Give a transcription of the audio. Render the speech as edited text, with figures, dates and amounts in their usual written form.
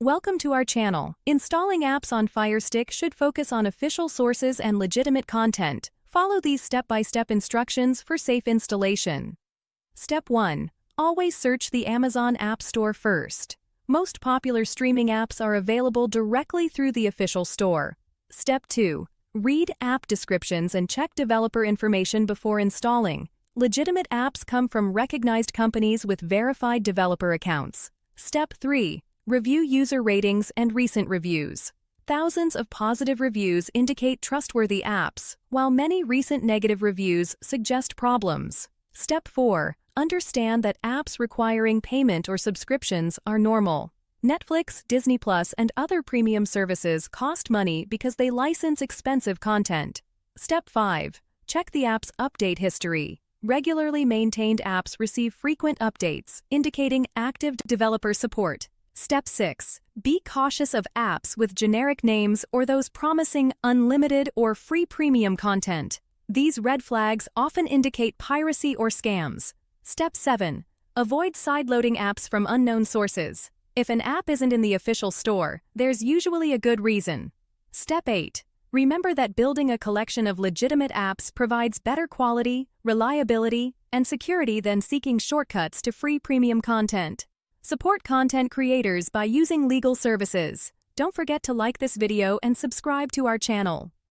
Welcome to our channel. Installing apps on Fire Stick should focus on official sources and legitimate content. Follow these step-by-step instructions for safe installation. Step 1. Always search the Amazon App Store first. Most popular streaming apps are available directly through the official store. Step 2. Read app descriptions and check developer information before installing. Legitimate apps come from recognized companies with verified developer accounts. Step 3. Review user ratings and recent reviews. Thousands of positive reviews indicate trustworthy apps, while many recent negative reviews suggest problems. Step 4. Understand that apps requiring payment or subscriptions are normal. Netflix, Disney+, and other premium services cost money because they license expensive content. Step 5. Check the app's update history. Regularly maintained apps receive frequent updates, indicating active developer support. Step 6. Be cautious of apps with generic names or those promising unlimited or free premium content. These red flags often indicate piracy or scams. Step 7. Avoid sideloading apps from unknown sources. If an app isn't in the official store, there's usually a good reason. Step 8. Remember that building a collection of legitimate apps provides better quality, reliability, and security than seeking shortcuts to free premium content. Support content creators by using legal services. Don't forget to like this video and subscribe to our channel.